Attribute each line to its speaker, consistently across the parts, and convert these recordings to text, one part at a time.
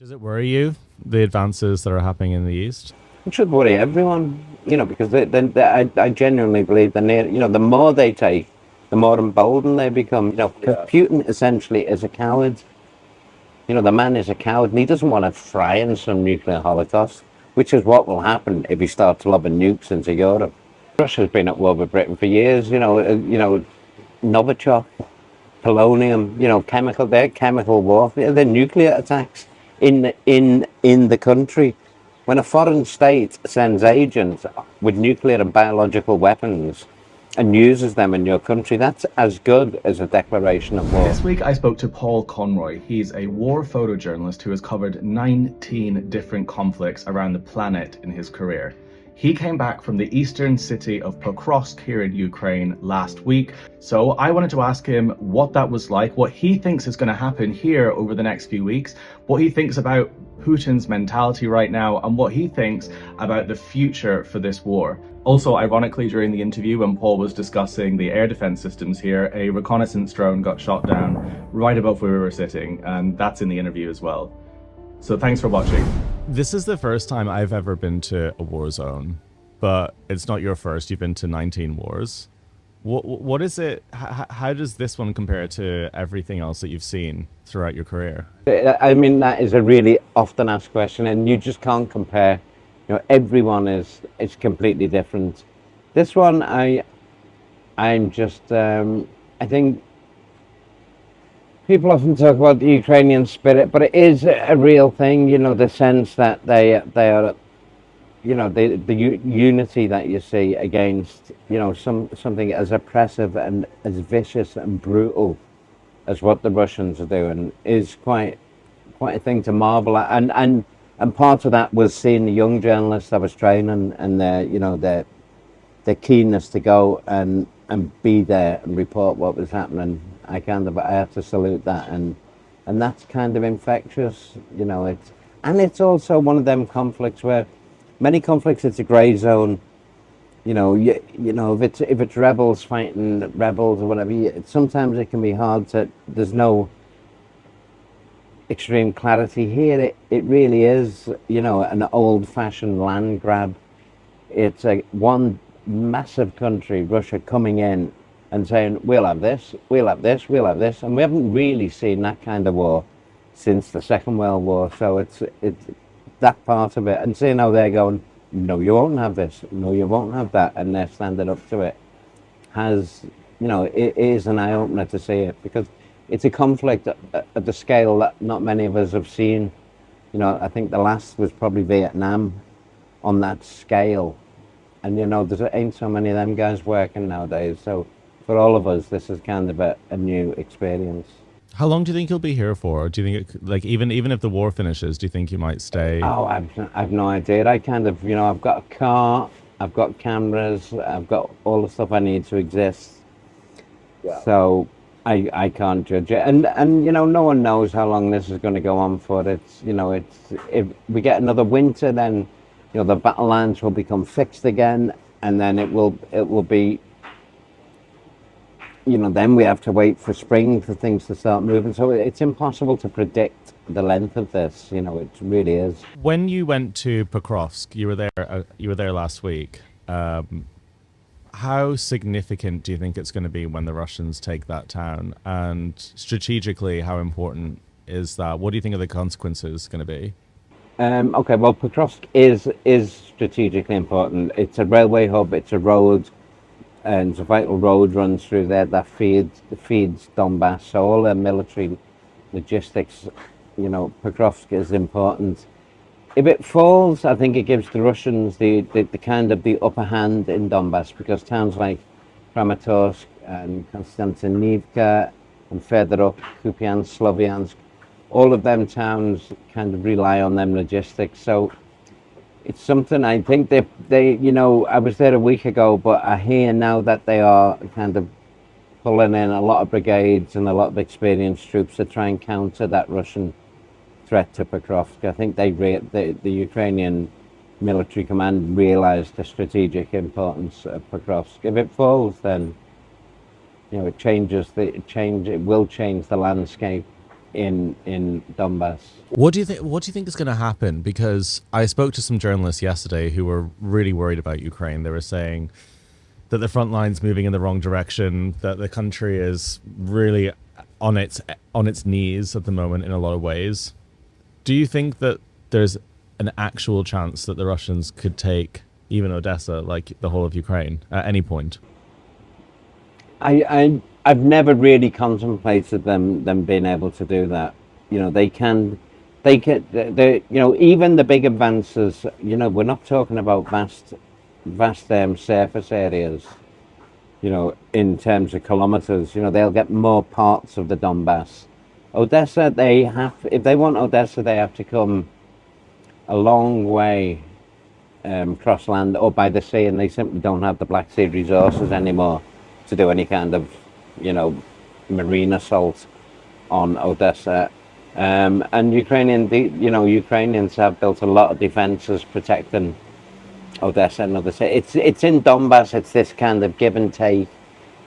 Speaker 1: Does it worry you, the advances that are happening in the East?
Speaker 2: It should worry everyone, because I genuinely believe the more they take, the more emboldened they become. Because Putin essentially is a coward. The man is a coward, and he doesn't want to fry in some nuclear holocaust, which is what will happen if he starts lobbing nukes into Europe. Russia's been at war with Britain for years. Novichok, polonium, their chemical warfare, their nuclear attacks in the country. When a foreign state sends agents with nuclear and biological weapons and uses them in your country, that's as good as a declaration of war.
Speaker 3: This week I spoke to Paul Conroy. He's a war photojournalist who has covered 19 different conflicts around the planet in his career. He came back from the eastern city of Pokrovsk here in Ukraine last week. So I wanted to ask him what that was like, what he thinks is going to happen here over the next few weeks, what he thinks about Putin's mentality right now, and what he thinks about the future for this war. Also, ironically, during the interview when Paul was discussing the air defense systems here, a reconnaissance drone got shot down right above where we were sitting, and that's in the interview as well. So thanks for watching.
Speaker 1: This is the first time I've ever been to a war zone, but it's not your first. You've been to 19 wars. What is it? How does this one compare to everything else that you've seen throughout your career?
Speaker 2: I mean, that is a really often asked question, and you just can't compare. Everyone is completely different. This one, I think people often talk about the Ukrainian spirit, but it is a real thing. The sense that they are, the unity that you see against, something as oppressive and as vicious and brutal as what the Russians are doing is quite a thing to marvel at. And part of that was seeing the young journalists I was training and their keenness to go and be there and report what was happening. I have to salute that, and that's kind of infectious. It's also one of them conflicts where many conflicts it's a grey zone. If it's rebels fighting rebels or whatever, sometimes it can be hard to. There's no extreme clarity here. It really is, an old-fashioned land grab. It's one massive country, Russia, coming in and saying, we'll have this, we'll have this, we'll have this. And we haven't really seen that kind of war since the Second World War. So it's that part of it. And seeing how they're going, no, you won't have this, no, you won't have that, and they're standing up to it, it is an eye-opener to see it, because it's a conflict at the scale that not many of us have seen. I think the last was probably Vietnam on that scale. And, there ain't so many of them guys working nowadays. So for all of us, this is kind of a new experience.
Speaker 1: How long do you think you'll be here for? Do you think, even if the war finishes, do you think you might stay?
Speaker 2: Oh, I've no idea. I've got a car, I've got cameras, I've got all the stuff I need to exist. Yeah. So I can't judge it. And no one knows how long this is going to go on for. If we get another winter, then the battle lines will become fixed again, and then it will be, then we have to wait for spring for things to start moving. So it's impossible to predict the length of this. It really is.
Speaker 1: When you went to Pokrovsk, you were there last week. How significant do you think it's going to be when the Russians take that town? And strategically, how important is that? What do you think of the consequences going to be?
Speaker 2: Okay, well, Pokrovsk is strategically important. It's a railway hub, it's a road, and it's a vital road runs through there that feeds Donbas. So all the military logistics, Pokrovsk is important. If it falls, I think it gives the Russians the kind of the upper hand in Donbas, because towns like Kramatorsk and Konstantinivka and further up, Kupiansk, Sloviansk, all of them towns kind of rely on them logistics. So it's something I think they I was there a week ago, but I hear now that they are kind of pulling in a lot of brigades and a lot of experienced troops to try and counter that Russian threat to Pokrovsk. I think the Ukrainian military command realized the strategic importance of Pokrovsk. If it falls, then it will change the landscape in Donbas.
Speaker 1: What do you think? What do you think is going to happen? Because I spoke to some journalists yesterday who were really worried about Ukraine. They were saying that the front line's moving in the wrong direction, that the country is really on its knees at the moment in a lot of ways. Do you think that there's an actual chance that the Russians could take even Odessa, like the whole of Ukraine, at any point?
Speaker 2: I've never really contemplated them being able to do that. You know, they even the big advances. You know, we're not talking about vast surface areas. You know, in terms of kilometers. You know, they'll get more parts of the Donbass. Odessa, if they want Odessa, they have to come a long way cross land or by the sea, and they simply don't have the Black Sea resources anymore to do any kind of, you know, marine assault on Odessa. And Ukrainians have built a lot of defenses protecting Odessa and other cities. It's in Donbas. It's this kind of give and take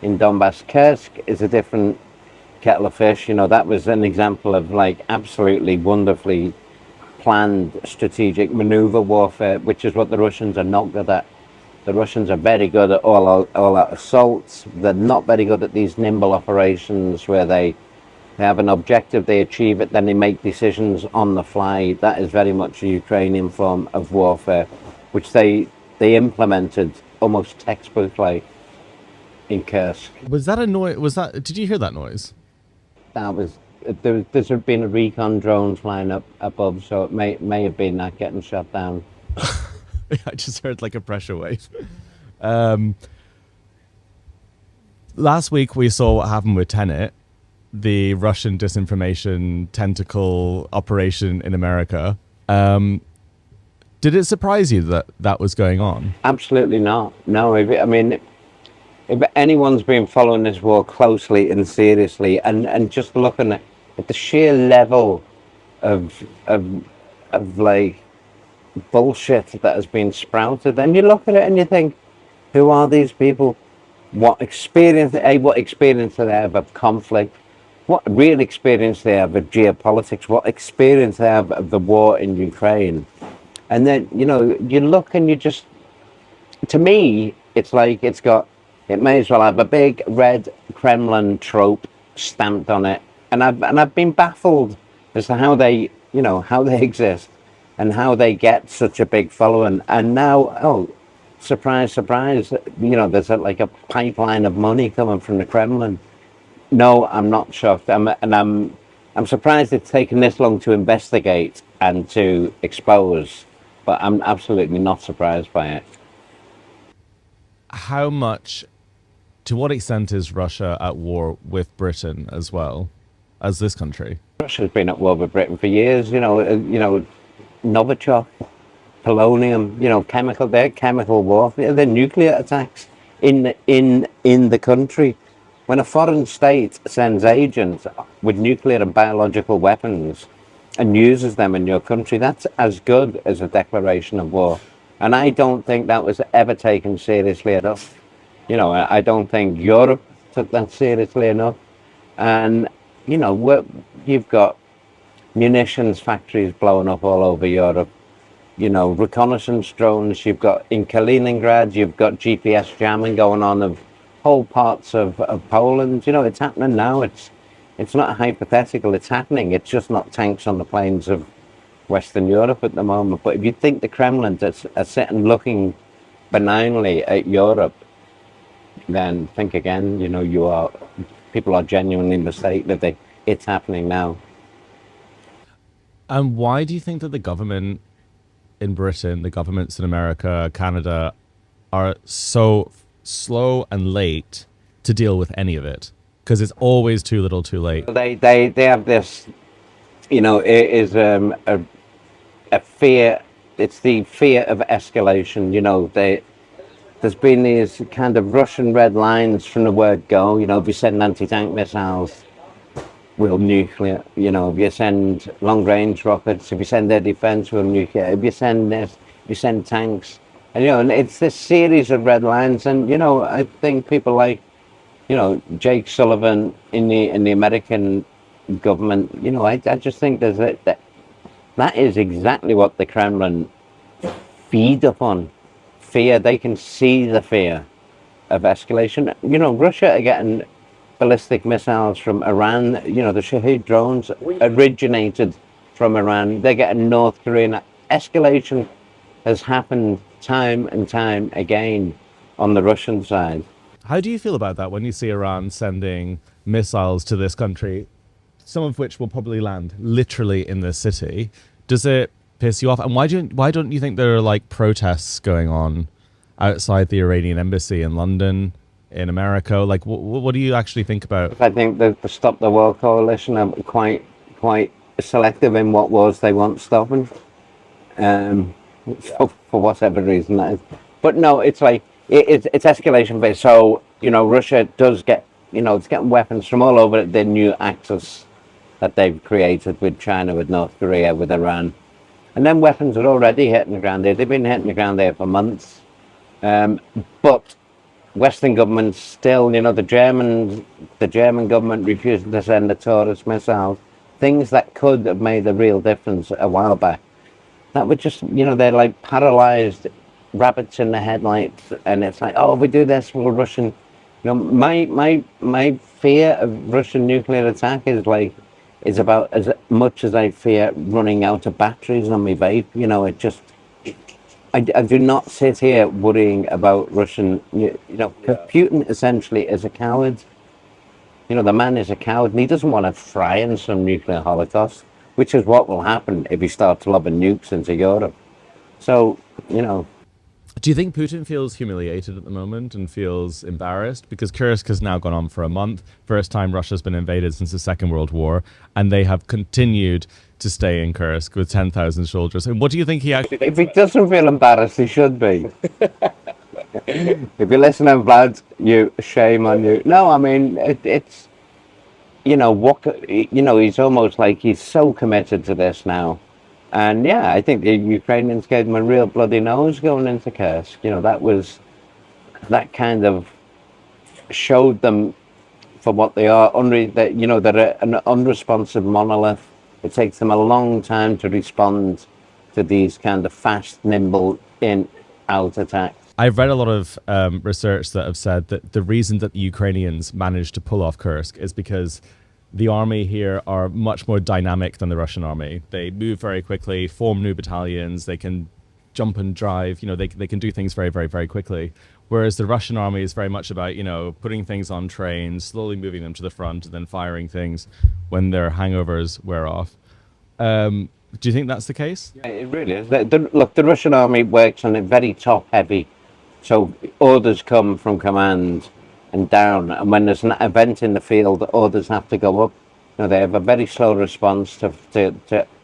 Speaker 2: in Donbas. Kursk is a different kettle of fish. You know, that was an example of like absolutely wonderfully planned strategic maneuver warfare, which is what the Russians are not good at. The Russians are very good at all-out assaults. They're not very good at these nimble operations where they have an objective, they achieve it, then they make decisions on the fly. That is very much a Ukrainian form of warfare, which they implemented almost textbook-like in Kursk.
Speaker 1: Was that a noise? Did you hear that noise?
Speaker 2: There's been a recon drone flying up above, so it may have been that getting shot down.
Speaker 1: I just heard like a pressure wave. Last week we saw what happened with Tenet, the Russian disinformation tentacle operation in America. Did it surprise you that that was going on?
Speaker 2: Absolutely not. No, if anyone's been following this war closely and seriously, and just looking at the sheer level of like bullshit that has been sprouted, then you look at it and you think, who are these people? What experience do they have of conflict? What real experience they have of geopolitics? What experience they have of the war in Ukraine? And then, you know, you look and you just, to me, it's like it may as well have a big red Kremlin trope stamped on it. And I've been baffled as to how they exist and how they get such a big following. And now, oh, surprise, surprise, you know, there's like a pipeline of money coming from the Kremlin. No, I'm not shocked. I'm surprised it's taken this long to investigate and to expose, but I'm absolutely not surprised by it.
Speaker 1: To what extent is Russia at war with Britain as well as this country?
Speaker 2: Russia's been at war with Britain for years. Novichok, polonium, chemical warfare, they're nuclear attacks in the country. When a foreign state sends agents with nuclear and biological weapons and uses them in your country, that's as good as a declaration of war. And I don't think that was ever taken seriously enough. You know, I don't think Europe took that seriously enough. And, you know, you've got munitions factories blowing up all over Europe. You know, reconnaissance drones. You've got in Kaliningrad, you've got GPS jamming going on of whole parts of Poland. You know, it's happening now. It's not hypothetical. It's happening. It's just not tanks on the plains of Western Europe at the moment. But if you think the Kremlin are sitting looking benignly at Europe, then think again. You know, people are genuinely mistaken that it's happening now.
Speaker 1: And why do you think that the government in Britain, the governments in America, Canada, are so slow and late to deal with any of it? Because it's always too little too late.
Speaker 2: They have this, you know, it is a fear. It's the fear of escalation. You know, there's been these kind of Russian red lines from the word go. You know, if you send anti-tank missiles, we'll nuclear. You know, if you send long-range rockets, if you send their defense, we'll nuclear. If you send this, if you send tanks. And, you know, and it's this series of red lines. And, you know, I think people like, you know, Jake Sullivan in the American government. I just think that is exactly what the Kremlin feed upon. Fear. They can see the fear of escalation. Russia are getting ballistic missiles from Iran. The Shahed drones originated from Iran. They're getting North Korean. Escalation has happened time and time again on the Russian side.
Speaker 1: How do you feel about that when you see Iran sending missiles to this country, some of which will probably land literally in this city? Does it piss you off? And why don't you think there are like protests going on outside the Iranian embassy in London, in America? Like, what do you actually think about?
Speaker 2: I think the Stop the War coalition are quite selective in what wars they want stopping, for whatever reason that is. But no, it's like it's escalation based. So Russia does get it's getting weapons from all over the new axis that they've created with China, with North Korea, with Iran, and then weapons are already hitting the ground there. They've been hitting the ground there for months, but Western governments still, the German government refusing to send the Taurus missiles, things that could have made a real difference a while back. That would just, they're like paralyzed rabbits in the headlights, and it's like, oh, if we do this, we'll Russian. My fear of Russian nuclear attack is about as much as I fear running out of batteries on my vape. I do not sit here worrying about Russian. Putin essentially is a coward. The man is a coward, and he doesn't want to fry in some nuclear holocaust, which is what will happen if he starts lobbing nukes into Europe. So,
Speaker 1: Do you think Putin feels humiliated at the moment and feels embarrassed? Because Kursk has now gone on for a month, first time Russia's been invaded since the Second World War, and they have continued to stay in Kursk with 10,000 soldiers. And what do you think he actually thinks?
Speaker 2: If he doesn't feel embarrassed, he should be. If you're listening, Vlad, shame on you. No, I mean, it's, he's almost like he's so committed to this now. And yeah, I think the Ukrainians gave them a real bloody nose going into Kursk. That kind of showed them for what they are. They're an unresponsive monolith. It takes them a long time to respond to these kind of fast, nimble, in-out attacks.
Speaker 1: I've read a lot of research that have said that the reason that the Ukrainians managed to pull off Kursk is because the army here are much more dynamic than the Russian army. They move very quickly, form new battalions, they can jump and drive, they can do things very, very, very quickly. Whereas the Russian army is very much about, putting things on trains, slowly moving them to the front, and then firing things when their hangovers wear off. Do you think that's the case?
Speaker 2: Yeah, it really is. Look, the Russian army works on a very top-heavy. So orders come from command and down, and when there's an event in the field, the orders have to go up. They have a very slow response to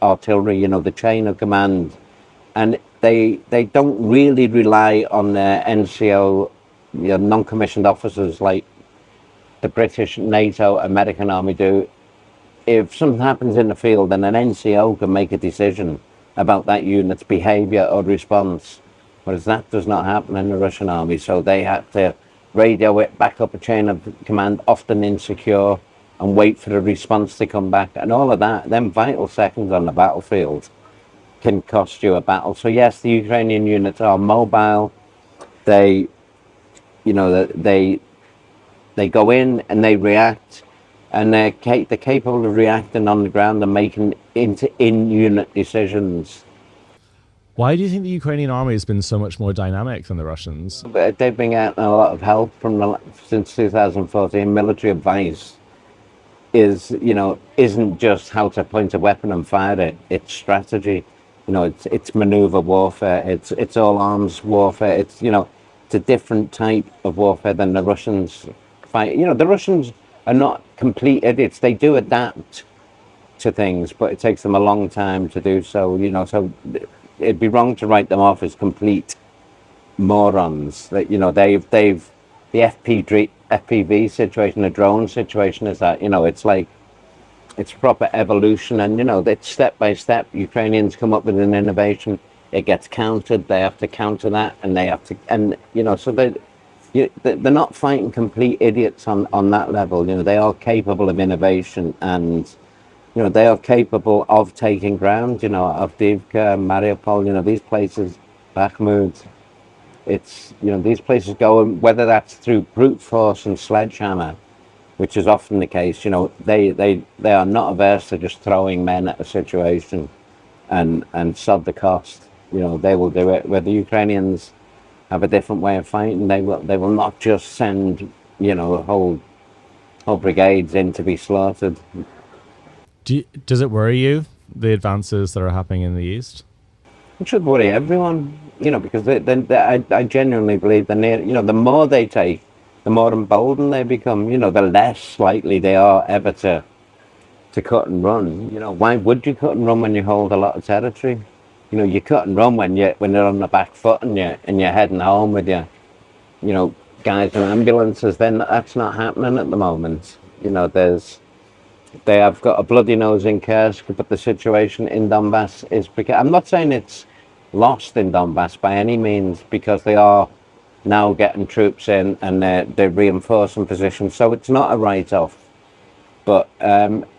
Speaker 2: artillery, the chain of command, and they don't really rely on their NCO, non-commissioned officers like the British, NATO, American army do. If something happens in the field, then an NCO can make a decision about that unit's behavior or response, whereas that does not happen in the Russian army. So they have to radio it back up a chain of command, often insecure, and wait for the response to come back. And all of that, them vital seconds on the battlefield can cost you a battle. So yes, the Ukrainian units are mobile. They go in and they react, and they're capable of reacting on the ground and making in-unit decisions.
Speaker 1: Why do you think the Ukrainian army has been so much more dynamic than the Russians?
Speaker 2: They've been getting a lot of help since 2014. Military advice isn't just how to point a weapon and fire it. It's strategy. It's maneuver warfare. It's all arms warfare. It's a different type of warfare than the Russians fight. The Russians are not complete idiots. They do adapt to things, but it takes them a long time to do so. So it'd be wrong to write them off as complete morons. That they've the FPV situation, the drone situation is that it's proper evolution, and it's step by step. Ukrainians come up with an innovation, it gets countered. They have to counter that, and they have to, so they're not fighting complete idiots on that level. They are capable of innovation and They are capable of taking ground. Avdiivka, Mariupol. These places, Bakhmut. These places go, and whether that's through brute force and sledgehammer, which is often the case. They are not averse to just throwing men at a situation and sod the cost. They will do it. Where the Ukrainians have a different way of fighting, they will not just send whole brigades in to be slaughtered.
Speaker 1: Does it worry you, the advances that are happening in the east?
Speaker 2: It should worry everyone, because I genuinely believe the more they take, the more emboldened they become. The less likely they are ever to cut and run. Why would you cut and run when you hold a lot of territory? You cut and run when you're on the back foot and you're heading home with your guys in ambulances. Then that's not happening at the moment. They have got a bloody nose in Kursk, but the situation in Donbas is because I'm not saying it's lost in Donbas by any means, because they are now getting troops in and they're reinforcing positions, so it's not a write-off. But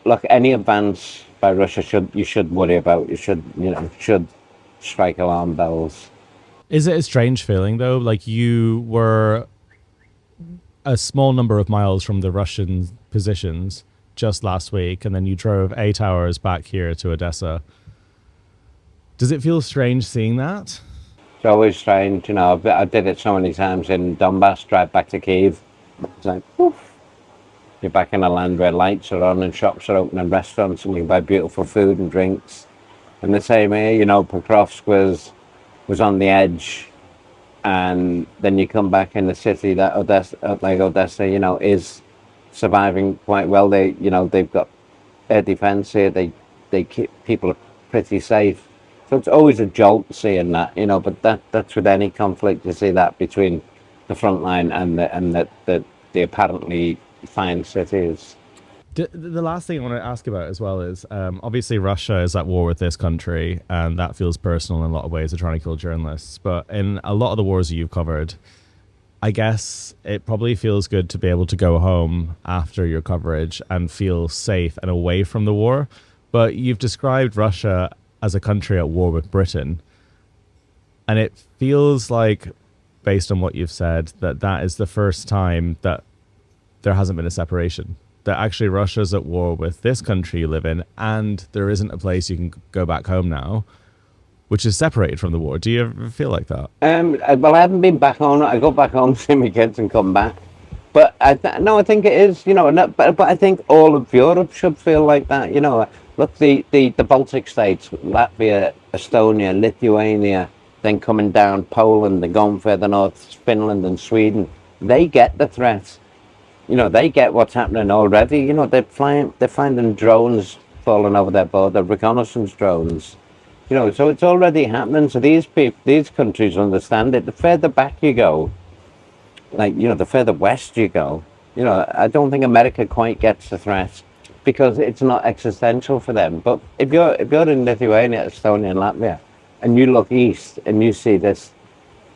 Speaker 2: look, any advance by Russia you should worry about. You should strike alarm bells.
Speaker 1: Is it a strange feeling though? Like, you were a small number of miles from the Russian positions just last week, and then you drove 8 hours back here to Odessa. Does it feel strange seeing that?
Speaker 2: It's always strange, I did it so many times in Donbas, drive back to Kyiv. It's like, poof. You're back in a land where lights are on and shops are open and restaurants and you can buy beautiful food and drinks. And the same here, Pokrovsk was on the edge, and then you come back in the city that Odessa, is surviving quite well. They've got air defense here. They keep people are pretty safe. So it's always a jolt seeing that, but that's with any conflict. You see that between the Frontline and the apparently fine cities.
Speaker 1: The last thing I want to ask about as well is, obviously Russia is at war with this country, and that feels personal in a lot of ways. They're trying to kill journalists. But in a lot of the wars you've covered, I guess it probably feels good to be able to go home after your coverage and feel safe and away from the war. But you've described Russia as a country at war with Britain. And it feels like, based on what you've said, that is the first time that there hasn't been a separation. That actually Russia's at war with this country you live in, and there isn't a place you can go back home now, which is separated from the war. Do you ever feel like that?
Speaker 2: Well, I haven't been back home. I go back home, see my kids, and come back. But I think it is. But I think all of Europe should feel like that. Look, the Baltic states, Latvia, Estonia, Lithuania, then coming down Poland, and going further north, Finland and Sweden. They get the threat. They get what's happening already. They're finding drones falling over their border, reconnaissance drones. So it's already happening. So these countries understand it. The further back you go, the further west you go, I don't think America quite gets the threat because it's not existential for them. But if you're in Lithuania, Estonia, and Latvia, and you look east and you see this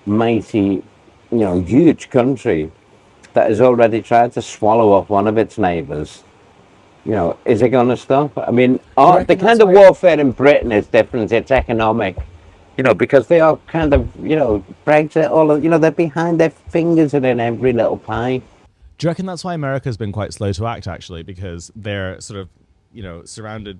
Speaker 2: mighty, huge country that has already tried to swallow up one of its neighbours, is it going to stop? I mean, the kind of warfare in Britain is different. It's economic, because they are kind of, Brexit, they're behind their fingers and in every little pie.
Speaker 1: Do you reckon that's why America's been quite slow to act, actually? Because they're sort of, surrounded.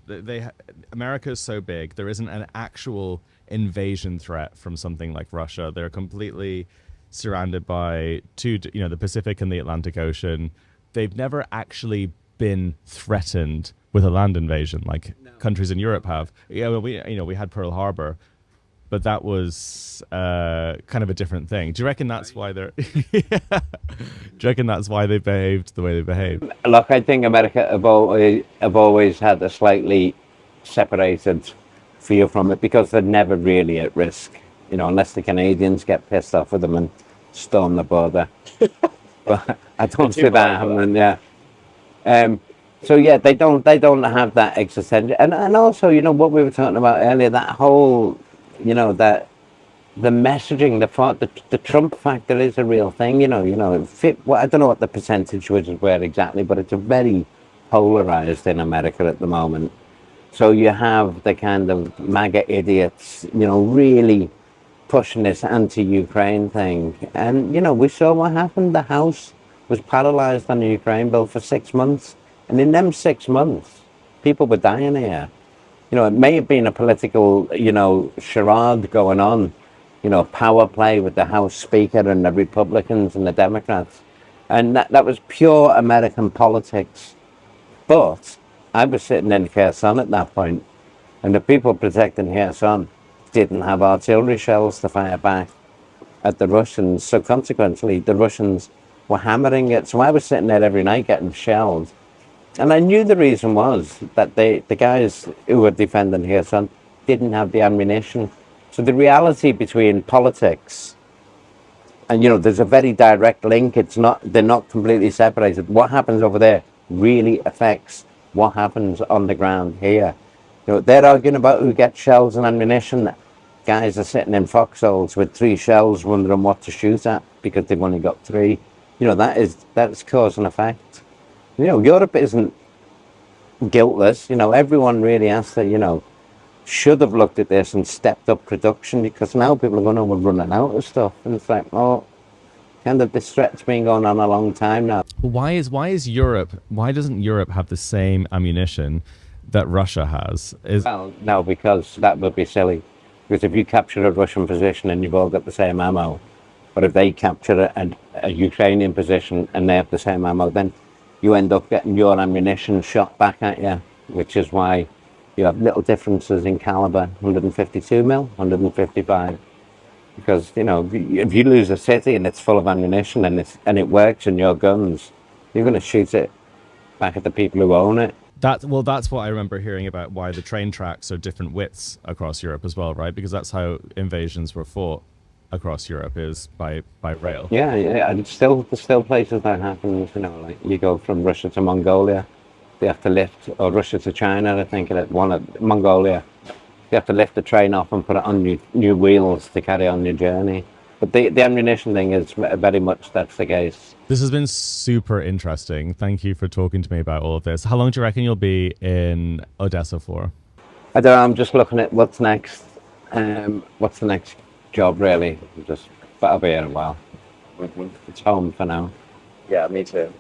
Speaker 1: America is so big, there isn't an actual invasion threat from something like Russia. They're completely surrounded by the Pacific and the Atlantic Ocean. They've never actually been threatened with a land invasion like countries in Europe have. We had Pearl Harbor, but that was kind of a different thing. Do you reckon that's why they're? Do you reckon that's why they behaved the way they behaved?
Speaker 2: Look, I think America have always had a slightly separated feel from it because they're never really at risk. Unless the Canadians get pissed off with them and storm the border. But I don't see that happening. Yeah. So yeah, they don't have that existential, and also what we were talking about earlier, that whole that the messaging, the Trump factor is a real thing. I don't know what the percentage was were exactly, but it's a very polarized in America at the moment. So you have the kind of MAGA idiots, really pushing this anti-Ukraine thing. And, we saw what happened. The House was paralyzed on the Ukraine bill for 6 months. And in them 6 months, people were dying here. It may have been a political, charade going on, power play with the House Speaker and the Republicans and the Democrats. And that was pure American politics. But I was sitting in Kherson at that point, and the people protecting Kherson didn't have artillery shells to fire back at the Russians. So consequently, the Russians were hammering it. So I was sitting there every night getting shelled. And I knew the reason was that the guys who were defending Kherson didn't have the ammunition. So the reality between politics and, there's a very direct link. They're not completely separated. What happens over there really affects what happens on the ground here. They're arguing about who gets shells and ammunition. Guys are sitting in foxholes with 3 shells wondering what to shoot at because they've only got 3. That's cause and effect. Europe isn't guiltless. Everyone really has to, should have looked at this and stepped up production, because now people are going, oh, we're running out of stuff. And it's like, oh, kind of this threat's been going on a long time now.
Speaker 1: Why doesn't Europe have the same ammunition that Russia has?
Speaker 2: Well, no, because that would be silly. Because if you capture a Russian position and you've all got the same ammo, but if they capture a Ukrainian position and they have the same ammo, then you end up getting your ammunition shot back at you, which is why you have little differences in caliber, 152 mil, 155. Because, if you lose a city and it's full of ammunition and it works in your guns, you're going to shoot it back at the people who own it.
Speaker 1: That's what I remember hearing about, why the train tracks are different widths across Europe as well, right? Because that's how invasions were fought across Europe, is by rail.
Speaker 2: Yeah, and there's still places that happens, like you go from Russia to Mongolia, they have to lift, or Russia to China, I think, Mongolia, you have to lift the train off and put it on new wheels to carry on your journey. But the ammunition thing is very much that's the case.
Speaker 1: This has been super interesting. Thank you for talking to me about all of this. How long do you reckon you'll be in Odessa for?
Speaker 2: I don't know, I'm just looking at what's next. What's the next job, really? But I'll be here a while. It's home for now.
Speaker 4: Yeah, me too.